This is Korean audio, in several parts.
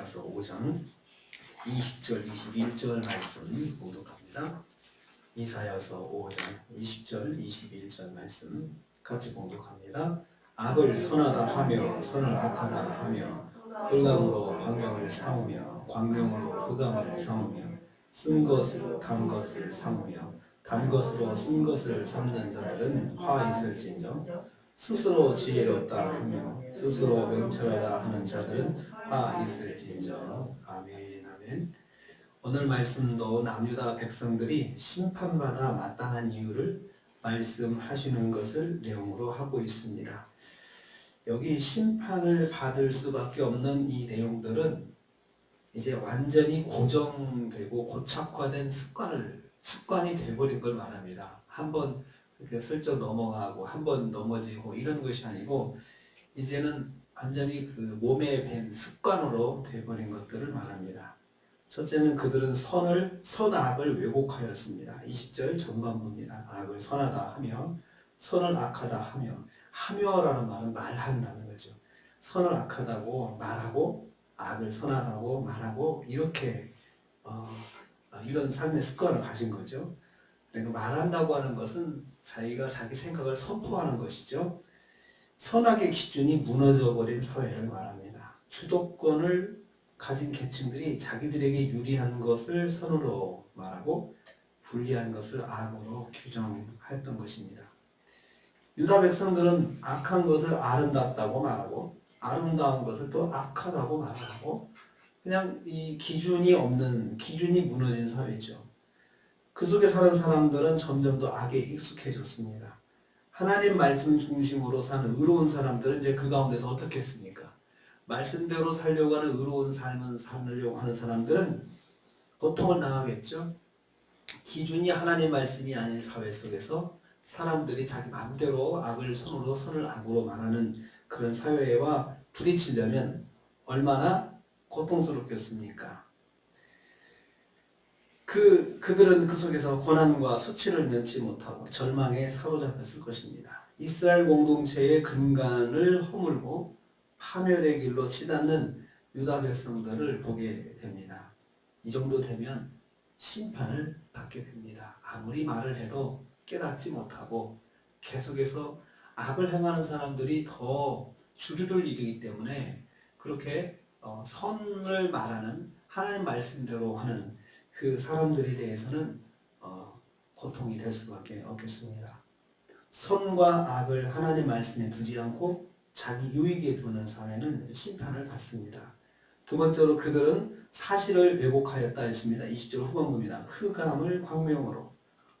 이사야서 5장 20절 21절 말씀 봉독합니다. 이사야서 5장 20절 21절 말씀 같이 봉독합니다. 악을 선하다 하며 선을 악하다 하며 흑암으로 광명을 삼으며 광명으로 흑암을 삼으며 쓴 것으로 단 것을 삼으며 단 것으로 쓴 것을 삼는 자들은 화 있을진저 스스로 지혜롭다 하며 스스로 명철하다 하는 자들은 화 있을진저. 아멘 아멘. 오늘 말씀도 남유다 백성들이 심판받아 마땅한 이유를 말씀하시는 것을 내용으로 하고 있습니다. 여기 심판을 받을 수밖에 없는 이 내용들은 이제 완전히 고정되고 고착화된 습관이 되어버린 걸 말합니다. 한번 이렇게 슬쩍 넘어가고 한번 넘어지고 이런 것이 아니고 이제는 완전히 그 몸에 밴 습관으로 되어버린 것들을 말합니다. 첫째는 그들은 선악을 왜곡하였습니다. 20절 전반부입니다. 악을 선하다 하며 선을 악하다 하며라는 말은 말한다는 거죠. 선을 악하다고 말하고 악을 선하다고 말하고 이렇게 이런 삶의 습관을 가진 거죠. 그러니까 말한다고 하는 것은 자기가 자기 생각을 선포하는 것이죠. 선악의 기준이 무너져버린 사회를 말합니다. 주도권을 가진 계층들이 자기들에게 유리한 것을 선으로 말하고 불리한 것을 악으로 규정했던 것입니다. 유다 백성들은 악한 것을 아름답다고 말하고 아름다운 것을 또 악하다고 말하고 그냥 이 기준이 무너진 사회죠. 그 속에 사는 사람들은 점점 더 악에 익숙해졌습니다. 하나님 말씀 중심으로 사는 의로운 사람들은 이제 그 가운데서 어떻게 했습니까? 말씀대로 살려고 하는 의로운 삶을 살려고 하는 사람들은 고통을 당하겠죠. 기준이 하나님 말씀이 아닌 사회 속에서 사람들이 자기 마음대로 악을 선으로 선을 악으로 말하는 그런 사회와 부딪히려면 얼마나 고통스럽겠습니까? 그들은 그 속에서 고난과 수치를 면치 못하고 절망에 사로잡혔을 것입니다. 이스라엘 공동체의 근간을 허물고 파멸의 길로 치닫는 유다 백성들을 보게 됩니다. 이 정도 되면 심판을 받게 됩니다. 아무리 말을 해도 깨닫지 못하고 계속해서 악을 행하는 사람들이 더 주류를 이루기 때문에 그렇게 선을 말하는 하나님 말씀대로 하는 그 사람들에 대해서는 고통이 될 수밖에 없겠습니다. 선과 악을 하나님 말씀에 두지 않고 자기 유익에 두는 사회는 심판을 받습니다. 두 번째로 그들은 사실을 왜곡하였다 했습니다. 20절 후반부입니다. 흑암을 광명으로,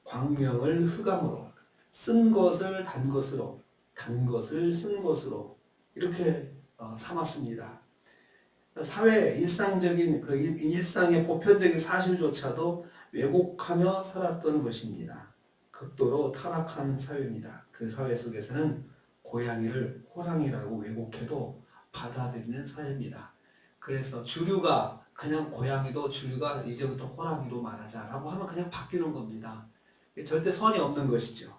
광명을 흑암으로, 쓴 것을 단 것으로, 단 것을 쓴 것으로 이렇게 삼았습니다. 사회 일상적인 그 일상의 보편적인 사실조차도 왜곡하며 살았던 것입니다. 극도로 타락한 사회입니다. 그 사회 속에서는 고양이를 호랑이라고 왜곡해도 받아들이는 사회입니다. 그래서 주류가 그냥 고양이도 주류가 이제부터 호랑이로 말하자라고 하면 그냥 바뀌는 겁니다. 절대 선이 없는 것이죠.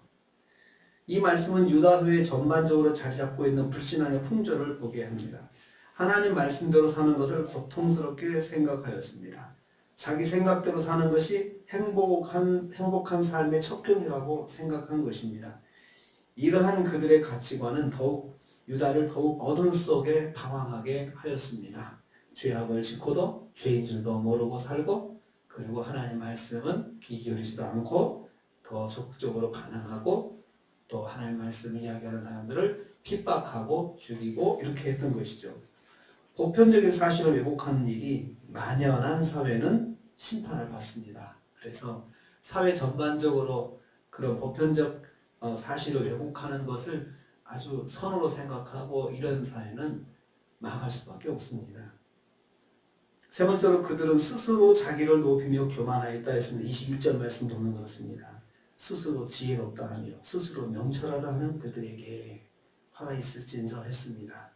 이 말씀은 유다교회 전반적으로 자리 잡고 있는 불신앙의 풍조를 보게 합니다. 하나님 말씀대로 사는 것을 고통스럽게 생각하였습니다. 자기 생각대로 사는 것이 행복한 삶의 첩경이라고 생각한 것입니다. 이러한 그들의 가치관은 유다를 더욱 어둠 속에 방황하게 하였습니다. 죄악을 짓고도 죄인 줄도 모르고 살고 그리고 하나님 말씀은 귀 기울이지도 않고 더 적극적으로 반항하고 또 하나님 말씀을 이야기하는 사람들을 핍박하고 죽이고 이렇게 했던 것이죠. 보편적인 사실을 왜곡하는 일이 만연한 사회는 심판을 받습니다. 그래서 사회 전반적으로 그런 보편적 사실을 왜곡하는 것을 아주 선으로 생각하고 이런 사회는 망할 수밖에 없습니다. 세 번째로 그들은 스스로 자기를 높이며 교만하였다 했습니다. 21절 말씀 보면 그렇습니다. 스스로 지혜롭다 하며 스스로 명철하다 하는 그들에게 화가 있을진저 했습니다.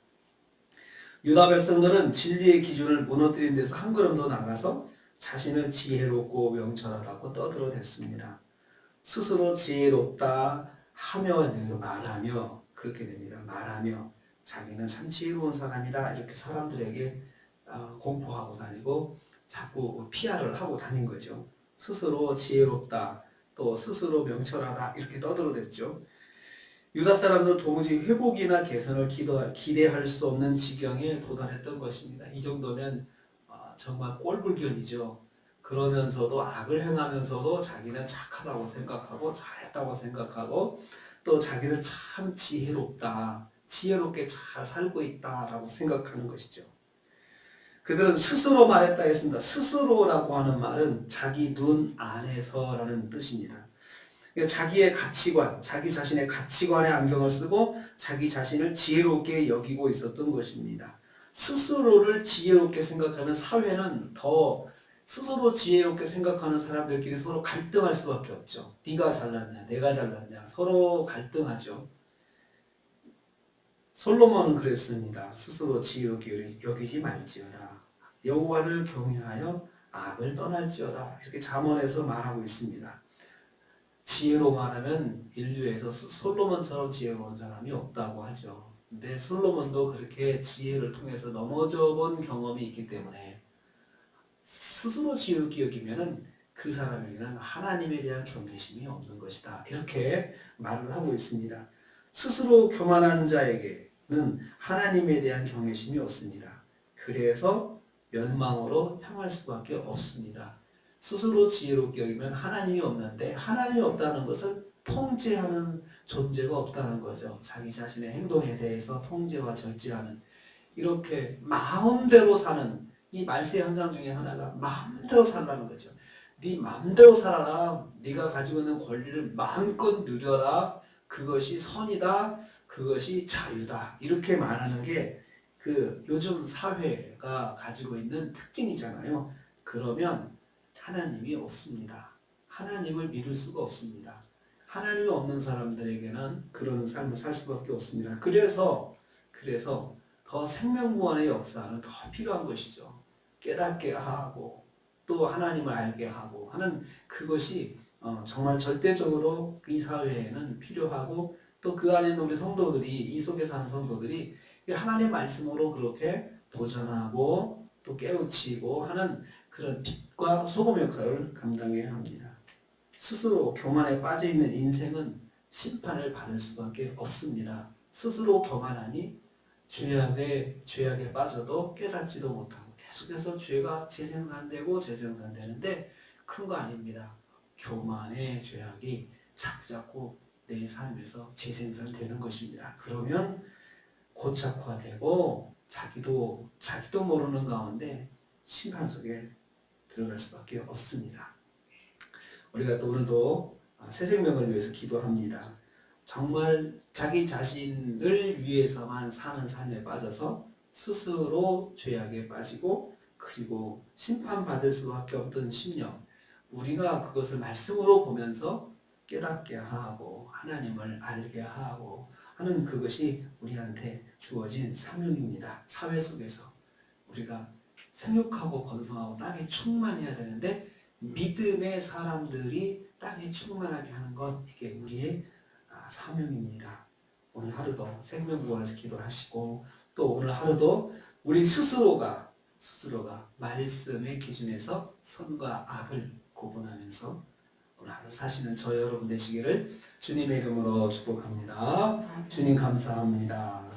유다 백성들은 진리의 기준을 무너뜨린 데서 한 걸음 더 나가서 자신을 지혜롭고 명철하다고 떠들어댔습니다. 스스로 지혜롭다 하며 말하며 그렇게 됩니다. 말하며 자기는 참 지혜로운 사람이다 이렇게 사람들에게 공포하고 다니고 자꾸 피하를 하고 다닌 거죠. 스스로 지혜롭다, 또 스스로 명철하다 이렇게 떠들어댔죠. 유다 사람들은 도무지 회복이나 개선을 기대할 수 없는 지경에 도달했던 것입니다. 이 정도면 정말 꼴불견이죠. 그러면서도 악을 행하면서도 자기는 착하다고 생각하고 잘했다고 생각하고 또 자기는 참 지혜롭다, 지혜롭게 잘 살고 있다라고 생각하는 것이죠. 그들은 스스로 말했다 했습니다. 스스로라고 하는 말은 자기 눈 안에서라는 뜻입니다. 자기의 가치관, 자기 자신의 가치관에 안경을 쓰고 자기 자신을 지혜롭게 여기고 있었던 것입니다. 스스로를 지혜롭게 생각하면 사회는 더 스스로 지혜롭게 생각하는 사람들끼리 서로 갈등할 수밖에 없죠. 네가 잘났냐, 내가 잘났냐, 서로 갈등하죠. 솔로몬은 그랬습니다. 스스로 지혜롭게 여기지 말지어다. 여호와를 경외하여 악을 떠날지어다. 이렇게 잠언에서 말하고 있습니다. 지혜로 말하면 인류에서 솔로몬처럼 지혜로운 사람이 없다고 하죠. 근데 솔로몬도 그렇게 지혜를 통해서 넘어져 본 경험이 있기 때문에 스스로 지혜롭게 여기면은 그 사람에게는 하나님에 대한 경외심이 없는 것이다. 이렇게 말을 하고 있습니다. 스스로 교만한 자에게는 하나님에 대한 경외심이 없습니다. 그래서 멸망으로 향할 수밖에 없습니다. 스스로 지혜롭게 여기면 하나님이 없는데 하나님이 없다는 것은 통제하는 존재가 없다는 거죠. 자기 자신의 행동에 대해서 통제와 절제하는 이렇게 마음대로 사는 이 말세 현상 중에 하나가 마음대로 살라는 거죠. 네 마음대로 살아라. 네가 가지고 있는 권리를 마음껏 누려라. 그것이 선이다. 그것이 자유다. 이렇게 말하는 게 그 요즘 사회가 가지고 있는 특징이잖아요. 그러면 하나님이 없습니다. 하나님을 믿을 수가 없습니다. 하나님이 없는 사람들에게는 그런 삶을 살 수밖에 없습니다. 그래서 더 생명구원의 역사는 더 필요한 것이죠. 깨닫게 하고 또 하나님을 알게 하고 하는 그것이 정말 절대적으로 이 사회에는 필요하고 또 그 안에 있는 우리 성도들이 이 속에 사는 성도들이 하나님의 말씀으로 그렇게 도전하고 또 깨우치고 하는 그런 빛과 소금 역할을 감당해야 합니다. 스스로 교만에 빠져 있는 인생은 심판을 받을 수밖에 없습니다. 스스로 교만하니 죄악에 빠져도 깨닫지도 못하고 계속해서 죄가 재생산되고 재생산되는데 큰 거 아닙니다. 교만의 죄악이 자꾸자꾸 내 삶에서 재생산되는 것입니다. 그러면 고착화되고 자기도 모르는 가운데 심판 속에 들어갈 수밖에 없습니다. 우리가 또 오늘도 새 생명을 위해서 기도합니다. 정말 자기 자신을 위해서만 사는 삶에 빠져서 스스로 죄악에 빠지고 그리고 심판받을 수밖에 없던 심령, 우리가 그것을 말씀으로 보면서 깨닫게 하고 하나님을 알게 하고 하는 그것이 우리한테 주어진 사명입니다. 사회 속에서 우리가 생육하고 번성하고 땅에 충만해야 되는데 믿음의 사람들이 땅에 충만하게 하는 것, 이게 우리의 사명입니다. 오늘 하루도 생명구원에서 기도하시고 또 오늘 하루도 우리 스스로가 말씀의 기준에서 선과 악을 구분하면서 오늘 하루 사시는 저 여러분 되시기를 주님의 이름으로 축복합니다. 주님 감사합니다.